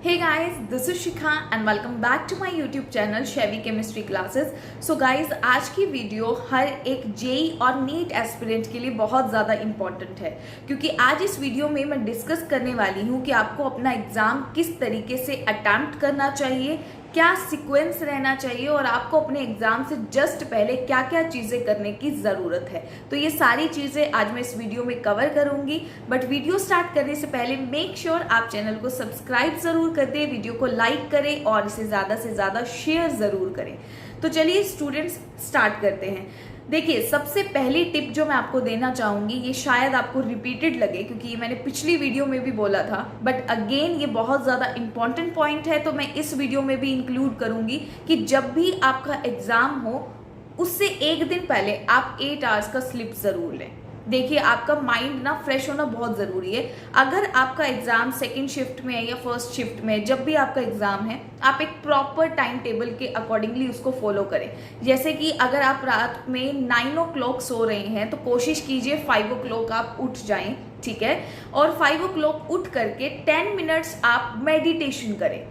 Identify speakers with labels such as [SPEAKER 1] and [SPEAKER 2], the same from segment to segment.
[SPEAKER 1] Hey guys, this is Shikha and welcome back to my YouTube channel Chevy Chemistry Classes. So guys, आज की video हर एक JEE और NEET aspirant के लिए बहुत ज़्यादा इम्पॉर्टेंट है क्योंकि आज इस वीडियो में मैं डिस्कस करने वाली हूँ कि आपको अपना एग्ज़ाम किस तरीके से अटेम्प्ट करना चाहिए, क्या सीक्वेंस रहना चाहिए और आपको अपने एग्जाम से जस्ट पहले क्या क्या चीज़ें करने की ज़रूरत है। तो ये सारी चीज़ें आज मैं इस वीडियो में कवर करूंगी। बट वीडियो स्टार्ट करने से पहले मेक श्योर आप चैनल को सब्सक्राइब ज़रूर कर दें, वीडियो को लाइक करें और इसे ज़्यादा से ज़्यादा शेयर ज़रूर करें। तो चलिए स्टूडेंट्स स्टार्ट करते हैं। देखिए, सबसे पहली टिप जो मैं आपको देना चाहूँगी, ये शायद आपको रिपीटेड लगे क्योंकि ये मैंने पिछली वीडियो में भी बोला था, बट अगेन ये बहुत ज़्यादा इंपॉर्टेंट पॉइंट है तो मैं इस वीडियो में भी इंक्लूड करूँगी कि जब भी आपका एग्ज़ाम हो उससे एक दिन पहले आप 8 आवर्स का स्लिप ज़रूर लें। देखिए, आपका माइंड ना फ्रेश होना बहुत ज़रूरी है। अगर आपका एग्ज़ाम सेकंड शिफ्ट में है या फर्स्ट शिफ्ट में, जब भी आपका एग्ज़ाम है आप एक प्रॉपर टाइम टेबल के अकॉर्डिंगली उसको फॉलो करें। जैसे कि अगर आप रात में 9 o'clock सो रहे हैं तो कोशिश कीजिए 5 o'clock आप उठ जाएं, ठीक है। और 5 o'clock उठ करके 10 मिनट्स आप मेडिटेशन करें।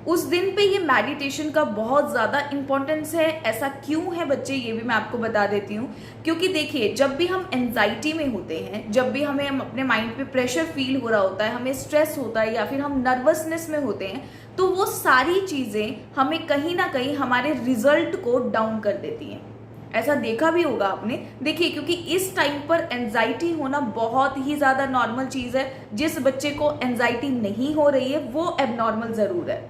[SPEAKER 1] उस दिन पे ये मेडिटेशन का बहुत ज़्यादा इम्पोर्टेंस है। ऐसा क्यों है बच्चे, ये भी मैं आपको बता देती हूँ। क्योंकि देखिए, जब भी हम एंजाइटी में होते हैं, जब भी हमें अपने माइंड पे प्रेशर फील हो रहा होता है, हमें स्ट्रेस होता है या फिर हम नर्वसनेस में होते हैं, तो वो सारी चीज़ें हमें कहीं ना कहीं हमारे रिजल्ट को डाउन कर देती हैं। ऐसा देखा भी होगा आपने। देखिए, क्योंकि इस टाइम पर एंजाइटी होना बहुत ही ज़्यादा नॉर्मल चीज़ है। जिस बच्चे को एंजाइटी नहीं हो रही है वो एबनॉर्मल ज़रूर है,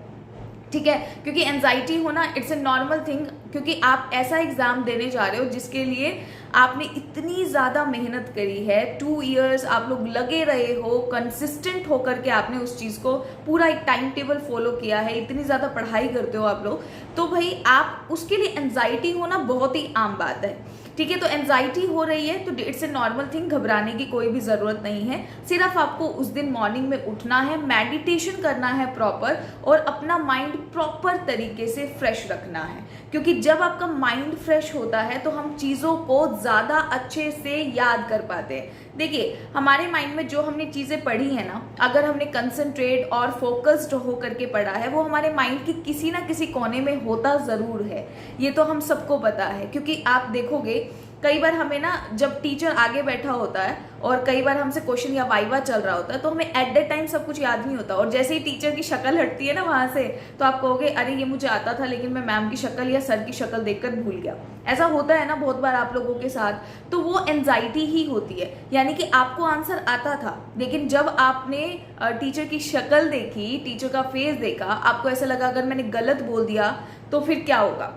[SPEAKER 1] ठीक है। क्योंकि एंजाइटी होना इट्स ए नॉर्मल थिंग, क्योंकि आप ऐसा एग्जाम देने जा रहे हो जिसके लिए आपने इतनी ज़्यादा मेहनत करी है। 2 इयर्स आप लोग लगे रहे हो, कंसिस्टेंट होकर के आपने उस चीज़ को पूरा एक टाइम टेबल फॉलो किया है, इतनी ज़्यादा पढ़ाई करते हो आप लोग, तो भाई आप उसके लिए एंजाइटी होना बहुत ही आम बात है, ठीक है। तो एंजाइटी हो रही है तो इट्स ए नॉर्मल थिंग, घबराने की कोई भी ज़रूरत नहीं है। सिर्फ आपको उस दिन मॉर्निंग में उठना है, मेडिटेशन करना है प्रॉपर और अपना माइंड प्रॉपर तरीके से फ्रेश रखना है। क्योंकि जब आपका माइंड फ्रेश होता है तो हम चीज़ों को ज़्यादा अच्छे से याद कर पाते हैं। देखिए, हमारे माइंड में जो हमने चीज़ें पढ़ी है ना, अगर हमने कंसंट्रेट और फोकस्ड होकर के पढ़ा है, वो हमारे माइंड के किसी ना किसी कोने में होता ज़रूर है। ये तो हम सबको पता है। क्योंकि आप देखोगे कई बार हमें ना, जब टीचर आगे बैठा होता है और कई बार हमसे क्वेश्चन या वाइवा चल रहा होता है, तो हमें एट द टाइम सब कुछ याद नहीं होता और जैसे ही टीचर की शक्ल हटती है ना वहाँ से, तो आप कहोगे अरे ये मुझे आता था लेकिन मैं मैम की शक्ल या सर की शक्ल देखकर भूल गया। ऐसा होता है ना बहुत बार आप लोगों के साथ। तो वो एंजाइटी ही होती है, यानी कि आपको आंसर आता था लेकिन जब आपने टीचर की शक्ल देखी, टीचर का फेस देखा, आपको ऐसा लगा अगर मैंने गलत बोल दिया तो फिर क्या होगा,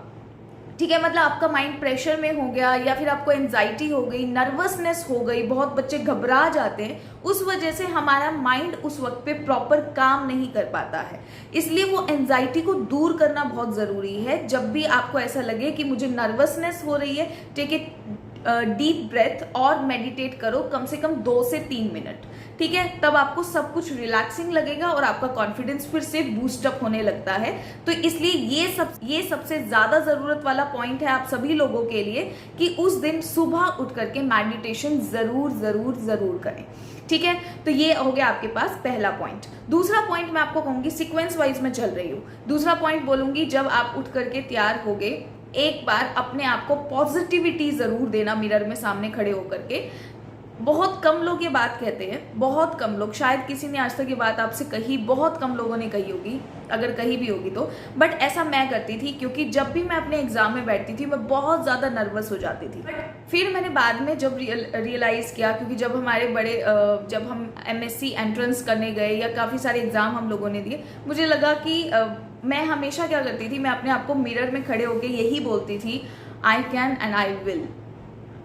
[SPEAKER 1] ठीक है। मतलब आपका माइंड प्रेशर में हो गया या फिर आपको एंजाइटी हो गई, नर्वसनेस हो गई, बहुत बच्चे घबरा जाते हैं। उस वजह से हमारा माइंड उस वक्त पे प्रॉपर काम नहीं कर पाता है। इसलिए वो एंजाइटी को दूर करना बहुत ज़रूरी है। जब भी आपको ऐसा लगे कि मुझे नर्वसनेस हो रही है, टेक ए डीप ब्रेथ और मेडिटेट करो कम से कम 2 से 3 मिनट, ठीक है। तब आपको सब कुछ रिलैक्सिंग लगेगा और आपका कॉन्फिडेंस फिर से बूस्टअप होने लगता है। तो इसलिए ये सबसे ज़्यादा ज़रूरत वाला पॉइंट है आप सभी लोगों के लिए कि उस दिन सुबह उठ करके मेडिटेशन ज़रूर ज़रूर ज़रूर करें, ठीक है। तो ये हो गया आपके पास पहला पॉइंट। दूसरा पॉइंट मैं आपको कहूँगी, सीक्वेंस वाइज में चल रही हूँ। दूसरा पॉइंट बोलूँगी, जब आप उठ करके तैयार होगे, एक बार अपने आप को पॉजिटिविटी ज़रूर देना मिरर में सामने खड़े होकर के। बहुत कम लोग ये बात कहते हैं, बहुत कम लोग, शायद किसी ने आज तक ये बात आपसे कही, बहुत कम लोगों ने कही होगी, अगर कही भी होगी तो। बट ऐसा मैं करती थी क्योंकि जब भी मैं अपने एग्जाम में बैठती थी मैं बहुत ज़्यादा नर्वस हो जाती थी। बट फिर मैंने बाद में जब रियलाइज़ किया, क्योंकि जब हमारे जब हम MSc एंट्रेंस करने गए या काफ़ी सारे एग्जाम हम लोगों ने दिए, मुझे लगा कि मैं हमेशा क्या करती थी, मैं अपने आप को मिरर में खड़े होकर यही बोलती थी, I can and I will,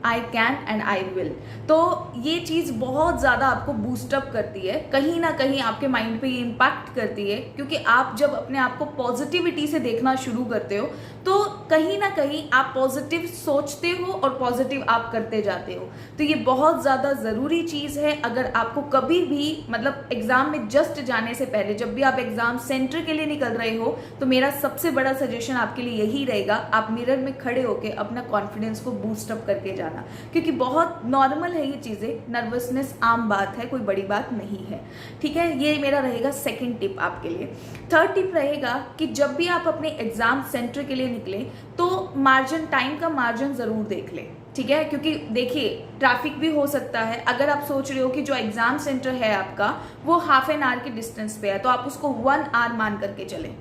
[SPEAKER 1] I can and I will. तो ये चीज़ बहुत ज़्यादा आपको बूस्टअप करती है, कहीं ना कहीं आपके माइंड पे ये इम्पैक्ट करती है। क्योंकि आप जब अपने आप को पॉजिटिविटी से देखना शुरू करते हो तो कहीं ना कहीं आप पॉजिटिव सोचते हो और पॉजिटिव आप करते जाते हो। तो ये बहुत ज़्यादा ज़रूरी चीज़ है। अगर आपको कभी भी, मतलब एग्ज़ाम में जस्ट जाने से पहले, जब भी आप एग्ज़ाम सेंटर के लिए निकल रहे हो, तो मेरा सबसे बड़ा सजेशन आपके लिए यही रहेगा, आप मिरर में खड़े होकर अपना कॉन्फिडेंस को बूस्टअप करके जाना। घबराना, क्योंकि बहुत नॉर्मल है ये चीज़ें, नर्वसनेस आम बात है, कोई बड़ी बात नहीं है। ठीक है, ये मेरा रहेगा सेकंड टिप आपके लिए। थर्ड टिप रहेगा कि जब भी आप अपने एग्जाम सेंटर के लिए निकलें तो मार्जिन, टाइम का मार्जिन ज़रूर देख लें। ठीक है, क्योंकि देखिए ट्रैफिक भी हो सकता है। अगर आप सोच रहे हो कि जो एग्जाम सेंटर है आपका वो हाफ एन आवर के डिस्टेंस पे है, तो आप उसको 1 आवर मान करके चलें।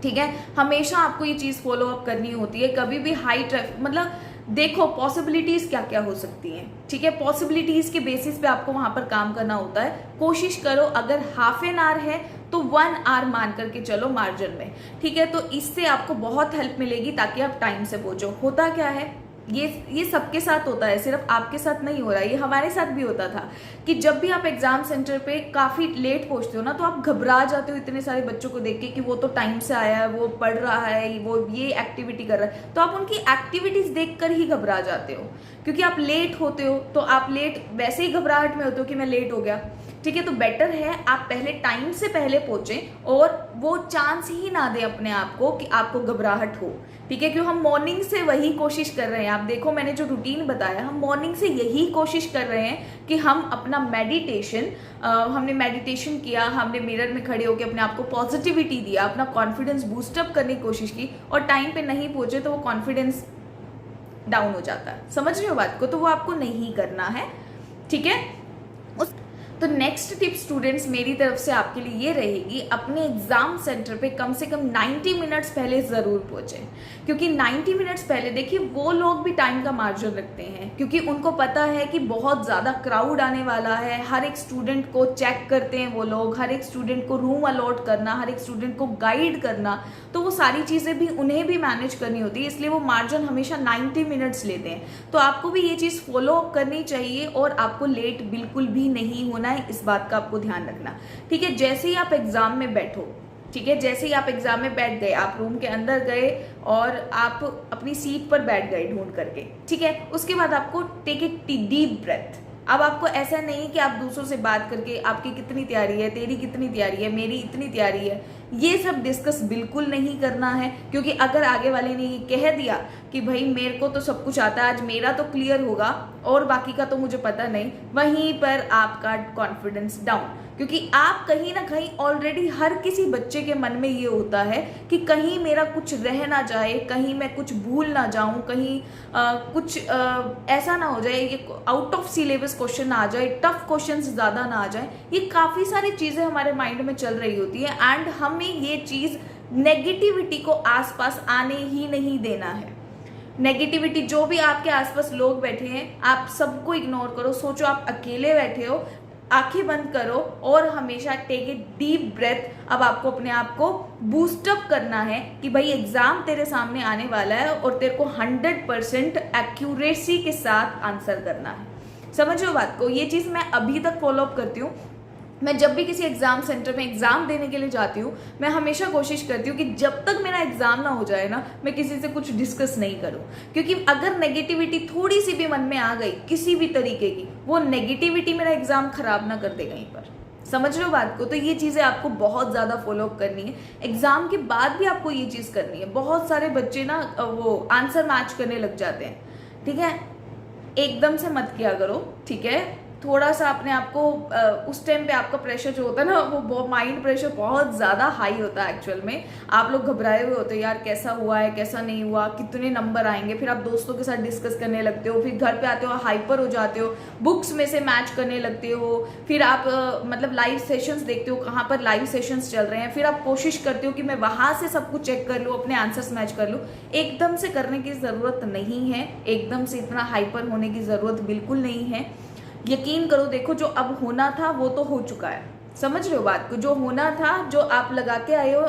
[SPEAKER 1] ठीक है, हमेशा आपको ये चीज़ फॉलो अप करनी होती है। कभी भी हाई ट्रैफिक, मतलब देखो पॉसिबिलिटीज़ क्या क्या हो सकती हैं। ठीक है, पॉसिबिलिटीज़ के बेसिस पे आपको वहाँ पर काम करना होता है। कोशिश करो अगर हाफ एन आवर है तो 1 आवर मान करके चलो मार्जिन में। ठीक है, तो इससे आपको बहुत हेल्प मिलेगी ताकि आप टाइम से पहुँचो। होता क्या है, ये सबके साथ होता है, सिर्फ आपके साथ नहीं हो रहा है, ये हमारे साथ भी होता था कि जब भी आप एग्जाम सेंटर पे काफ़ी लेट पहुंचते हो ना, तो आप घबरा जाते हो इतने सारे बच्चों को देख के कि वो तो टाइम से आया है, वो पढ़ रहा है, वो ये एक्टिविटी कर रहा है, तो आप उनकी एक्टिविटीज देखकर ही घबरा जाते हो। क्योंकि आप लेट होते हो तो आप लेट वैसे ही घबराहट में होते हो कि मैं लेट हो गया। ठीक है, तो बेटर है आप पहले टाइम से पहले पहुंचें और वो चांस ही ना दें अपने आप को कि आपको घबराहट हो। ठीक है, क्यों हम मॉर्निंग से वही कोशिश कर रहे हैं। आप देखो मैंने जो रूटीन बताया, हम मॉर्निंग से यही कोशिश कर रहे हैं कि हम अपना मेडिटेशन, हमने मेडिटेशन किया, हमने मिरर में खड़े होकर अपने आप को पॉजिटिविटी दिया, अपना कॉन्फिडेंस बूस्टअप करने की कोशिश की, और टाइम पे नहीं पहुंचे तो वो कॉन्फिडेंस डाउन हो जाता है। समझ रहे हो बात को, तो वो आपको नहीं करना है। ठीक है, तो नेक्स्ट टिप स्टूडेंट्स मेरी तरफ से आपके लिए ये रहेगी, अपने एग्जाम सेंटर पे कम से कम 90 मिनट्स पहले ज़रूर पहुंचे। क्योंकि 90 मिनट्स पहले, देखिए वो लोग भी टाइम का मार्जिन रखते हैं, क्योंकि उनको पता है कि बहुत ज़्यादा क्राउड आने वाला है। हर एक स्टूडेंट को चेक करते हैं वो लोग, हर एक स्टूडेंट को रूम अलॉट करना, हर एक स्टूडेंट को गाइड करना, तो वो सारी चीज़ें भी उन्हें भी मैनेज करनी होती है, इसलिए वो मार्जिन हमेशा 90 मिनट्स लेते हैं। तो आपको भी ये चीज़ फॉलो अप करनी चाहिए और आपको लेट बिल्कुल भी नहीं होना है, इस बात का आपको ध्यान रखना। ठीक है, जैसे ही आप एग्जाम में बैठो, ठीक है, जैसे ही आप एग्जाम में बैठ गए, आप रूम के अंदर गए और आप अपनी सीट पर बैठ गए ढूंढ करके, ठीक है, उसके बाद आपको टेक ए डीप ब्रेथ। अब आपको ऐसा नहीं कि आप दूसरों से बात करके आपकी कितनी तैयारी है, तेरी कितनी तैयारी है, मेरी इतनी तैयारी है, ये सब डिस्कस बिल्कुल नहीं करना है। क्योंकि अगर आगे वाले ने ये कह दिया कि भाई मेरे को तो सब कुछ आता है, आज मेरा तो क्लियर होगा और बाकी का तो मुझे पता नहीं, वहीं पर आपका कॉन्फिडेंस डाउन। क्योंकि आप कहीं ना कहीं ऑलरेडी, हर किसी बच्चे के मन में ये होता है कि कहीं मेरा कुछ रह ना जाए, कहीं मैं कुछ भूल ना जाऊं, कहीं कुछ ऐसा ना हो जाए, ये आउट ऑफ सिलेबस क्वेश्चन आ जाए, टफ क्वेश्चन ज़्यादा ना आ जाए। ये काफ़ी सारी चीज़ें हमारे माइंड में चल रही होती है एंड हमें ये चीज़ नेगेटिविटी को आसपास आने ही नहीं देना है। नेगेटिविटी, जो भी आपके आसपास लोग बैठे हैं, आप सबको इग्नोर करो। सोचो आप अकेले बैठे हो, आंखें बंद करो और हमेशा टेक ए डीप ब्रेथ। अब आपको अपने आप को बूस्टअप करना है कि भाई एग्जाम तेरे सामने आने वाला है और तेरे को 100% एक्यूरेसी के साथ आंसर करना है। समझो बात को, ये चीज़ मैं अभी तक फॉलो अप करती हूँ। मैं जब भी किसी एग्जाम सेंटर में एग्जाम देने के लिए जाती हूँ, मैं हमेशा कोशिश करती हूँ कि जब तक मेरा एग्जाम ना हो जाए ना, मैं किसी से कुछ डिस्कस नहीं करूँ। क्योंकि अगर नेगेटिविटी थोड़ी सी भी मन में आ गई किसी भी तरीके की, वो नेगेटिविटी मेरा एग्जाम खराब ना कर दे कहीं पर। समझ रहे हो बात को, तो ये चीज़ें आपको बहुत ज़्यादा फॉलो अप करनी है। एग्जाम के बाद भी आपको ये चीज़ करनी है। बहुत सारे बच्चे ना वो आंसर मैच करने लग जाते हैं। ठीक है, एकदम से मत किया करो। ठीक है, थोड़ा सा अपने आप को उस टाइम पे आपका प्रेशर जो होता है ना, वो माइंड प्रेशर बहुत ज़्यादा हाई होता है। एक्चुअल में आप लोग घबराए हुए होते हो, यार कैसा हुआ है, कैसा नहीं हुआ, कितने नंबर आएंगे। फिर आप दोस्तों के साथ डिस्कस करने लगते हो, फिर घर पे आते हो हाइपर हो जाते हो, बुक्स में से मैच करने लगते हो। फिर आप मतलब लाइव सेशंस देखते हो, कहाँ पर लाइव सेशंस चल रहे हैं, फिर आप कोशिश करते हो कि मैं वहाँ से सब कुछ चेक कर लूँ, अपने आंसर्स मैच कर लूँ। एकदम से करने की ज़रूरत नहीं है, एकदम से इतना हाइपर होने की ज़रूरत बिल्कुल नहीं है। यकीन करो, देखो जो अब होना था वो तो हो चुका है। समझ रहे हो बात को, जो होना था, जो आप लगा के आए हो,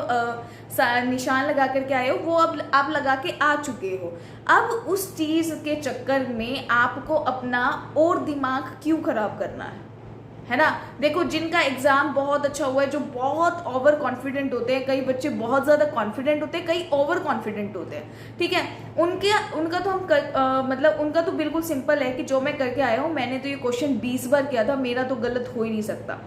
[SPEAKER 1] निशान लगा करके आए हो, वो अब आप लगा के आ चुके हो। अब उस चीज़ के चक्कर में आपको अपना और दिमाग क्यों खराब करना है ना। देखो जिनका एग्जाम बहुत अच्छा हुआ है, जो बहुत ओवर कॉन्फिडेंट होते हैं, कई बच्चे बहुत ज़्यादा कॉन्फिडेंट होते हैं, कई ओवर कॉन्फिडेंट होते हैं। ठीक है, उनका तो हम मतलब उनका तो बिल्कुल सिंपल है कि जो मैं करके आया हूँ, मैंने तो ये क्वेश्चन 20 बार किया था, मेरा तो गलत हो ही नहीं सकता।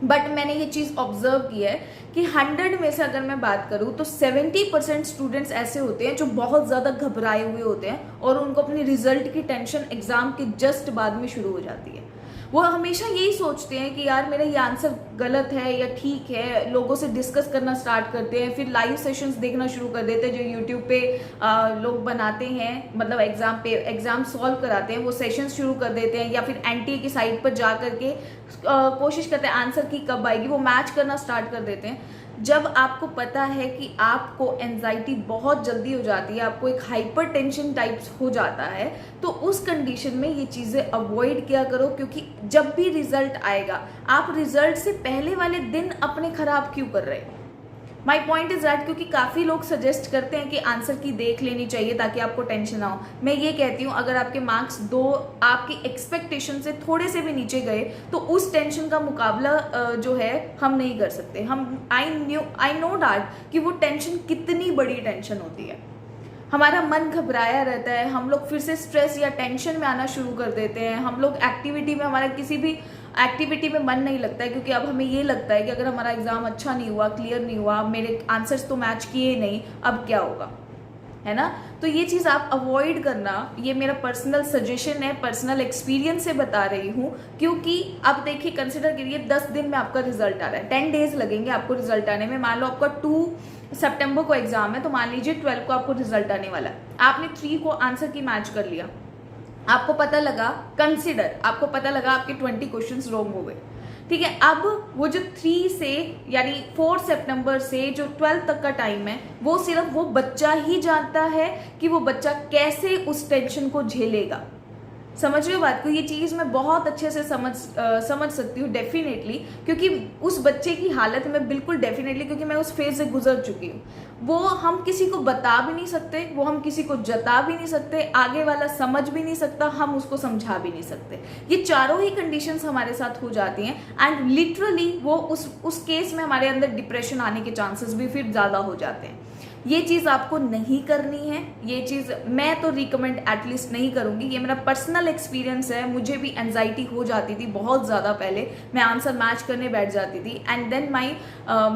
[SPEAKER 1] बट मैंने ये चीज़ ऑब्जर्व की है कि 100 में से अगर मैं बात करूँ तो 70% स्टूडेंट्स ऐसे होते हैं जो बहुत ज़्यादा घबराए हुए होते हैं और उनको अपनी रिजल्ट की टेंशन एग्ज़ाम के जस्ट बाद में शुरू हो जाती है। वो हमेशा यही सोचते हैं कि यार मेरा ये आंसर गलत है या ठीक है, लोगों से डिस्कस करना स्टार्ट करते हैं, फिर लाइव सेशंस देखना शुरू कर देते हैं जो यूट्यूब पे लोग बनाते हैं, मतलब एग्जाम सॉल्व कराते हैं, वो सेशंस शुरू कर देते हैं, या फिर एनटीए की साइट पर जा करके कोशिश करते हैं आंसर की कब आएगी, वो मैच करना स्टार्ट कर देते हैं। जब आपको पता है कि आपको एंजाइटी बहुत जल्दी हो जाती है, आपको एक हाइपर टेंशन टाइप्स हो जाता है, तो उस कंडीशन में ये चीज़ें अवॉइड किया करो, क्योंकि जब भी रिजल्ट आएगा आप रिजल्ट से पहले वाले दिन अपने खराब क्यों कर रहे हो। माई पॉइंट इज दैट, क्योंकि काफ़ी लोग सजेस्ट करते हैं कि आंसर की देख लेनी चाहिए ताकि आपको टेंशन ना हो। मैं ये कहती हूँ अगर आपके मार्क्स दो आपकी एक्सपेक्टेशन से थोड़े से भी नीचे गए तो उस टेंशन का मुकाबला जो है हम नहीं कर सकते। आई नो दैट कि वो टेंशन कितनी बड़ी टेंशन होती है। हमारा मन घबराया रहता है, हम लोग फिर से स्ट्रेस या टेंशन में आना शुरू कर देते हैं, हम लोग एक्टिविटी में, हमारा किसी भी एक्टिविटी में मन नहीं लगता है, क्योंकि अब हमें ये लगता है कि अगर हमारा एग्जाम अच्छा नहीं हुआ, क्लियर नहीं हुआ, मेरे आंसर्स तो मैच किए नहीं, अब क्या होगा, है ना। तो ये चीज़ आप अवॉइड करना, ये मेरा पर्सनल सजेशन है, पर्सनल एक्सपीरियंस से बता रही हूँ। क्योंकि अब देखिए, कंसिडर करिए 10 दिन में आपका रिजल्ट आ रहा है, 10 डेज लगेंगे आपको रिजल्ट आने में। मान लो आपका 2 सितंबर को एग्जाम है, तो मान लीजिए 12 को आपको रिजल्ट आने वाला है। आपने 3 को आंसर की मैच कर लिया, आपको पता लगा, कंसिडर आपको पता लगा आपके 20 क्वेश्चंस रॉन्ग हो गए, ठीक है। अब वो जो 3 से यानी 4 सितंबर से जो 12 तक का टाइम है, वो सिर्फ वो बच्चा ही जानता है कि वो बच्चा कैसे उस टेंशन को झेलेगा। समझ रहे हो बात को। ये चीज़ मैं बहुत अच्छे से समझ सकती हूँ डेफिनेटली, क्योंकि उस बच्चे की हालत में बिल्कुल डेफिनेटली, क्योंकि मैं उस फेज से गुजर चुकी हूँ। वो हम किसी को बता भी नहीं सकते, वो हम किसी को जता भी नहीं सकते, आगे वाला समझ भी नहीं सकता, हम उसको समझा भी नहीं सकते। ये चारों ही कंडीशंस हमारे साथ हो जाती हैं एंड लिटरली वो उस केस में हमारे अंदर डिप्रेशन आने के चांसेस भी फिर ज़्यादा हो जाते हैं। ये चीज़ आपको नहीं करनी है, ये चीज़ मैं तो रिकमेंड एटलीस्ट नहीं करूँगी। ये मेरा पर्सनल एक्सपीरियंस है, मुझे भी एंजाइटी हो जाती थी बहुत ज़्यादा। पहले मैं आंसर मैच करने बैठ जाती थी and then my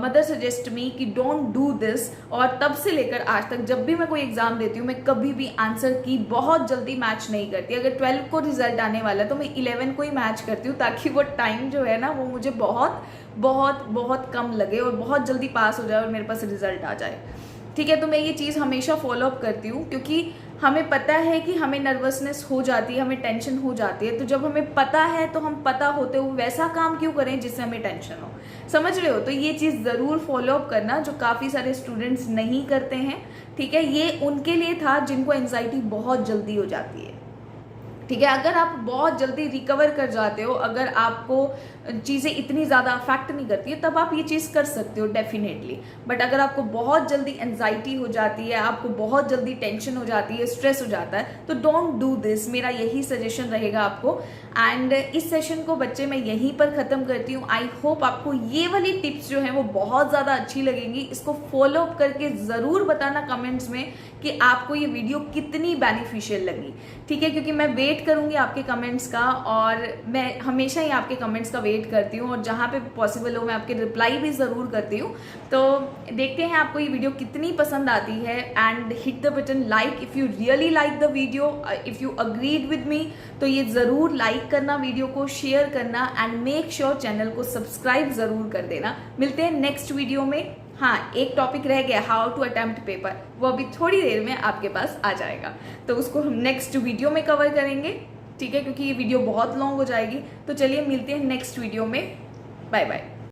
[SPEAKER 1] mother suggest me कि डोंट डू दिस, और तब से लेकर आज तक जब भी मैं कोई एग्जाम देती हूँ मैं कभी भी आंसर की बहुत जल्दी मैच नहीं करती। अगर 12 को रिजल्ट आने वाला है तो मैं 11 को ही मैच करती हूँ, ताकि वो टाइम जो है ना वो मुझे बहुत बहुत बहुत कम लगे और बहुत जल्दी पास हो जाए और मेरे पास रिजल्ट आ जाए, ठीक है। तो मैं ये चीज़ हमेशा फॉलो अप करती हूँ, क्योंकि हमें पता है कि हमें नर्वसनेस हो जाती है, हमें टेंशन हो जाती है। तो जब हमें पता है तो हम पता होते हुए वैसा काम क्यों करें जिससे हमें टेंशन हो। समझ रहे हो। तो ये चीज़ ज़रूर फॉलो अप करना, जो काफ़ी सारे स्टूडेंट्स नहीं करते हैं, ठीक है। ये उनके लिए था जिनको एंजाइटी बहुत जल्दी हो जाती है, ठीक है। अगर आप बहुत जल्दी रिकवर कर जाते हो, अगर आपको चीज़ें इतनी ज़्यादा अफेक्ट नहीं करती है, तब आप ये चीज़ कर सकते हो डेफिनेटली। बट अगर आपको बहुत जल्दी एंजाइटी हो जाती है, आपको बहुत जल्दी टेंशन हो जाती है, स्ट्रेस हो जाता है, तो डोंट डू दिस। मेरा यही सजेशन रहेगा आपको। एंड इस सेशन को बच्चे मैं यहीं पर ख़त्म करती हूँ। आई होप आपको ये वाली टिप्स जो है वो बहुत ज़्यादा अच्छी लगेंगी। इसको फॉलो अप करके ज़रूर बताना कमेंट्स में कि आपको ये वीडियो कितनी बेनिफिशियल लगी, ठीक है। क्योंकि मैं वेट करूँगी आपके कमेंट्स का, और मैं हमेशा ही आपके कमेंट्स का वेट करती हूँ, और जहाँ पे पॉसिबल हो मैं आपके रिप्लाई भी ज़रूर करती हूँ। तो देखते हैं आपको ये वीडियो कितनी पसंद आती है। And hit the button like if you really like the video, if you agreed with me, तो ये ज़रूर लाइक करना, वीडियो को शेयर करना, एंड मेक श्योर चैनल को सब्सक्राइब ज़रूर कर देना। मिलते हैं नेक्स्ट वीडियो में। हाँ, एक टॉपिक रह गया, हाउ टू अटेम्प्ट पेपर, वो अभी थोड़ी देर में आपके पास आ जाएगा, तो उसको हम नेक्स्ट वीडियो में कवर करेंगे, ठीक है, क्योंकि ये वीडियो बहुत लॉन्ग हो जाएगी। तो चलिए मिलते हैं नेक्स्ट वीडियो में। Bye bye.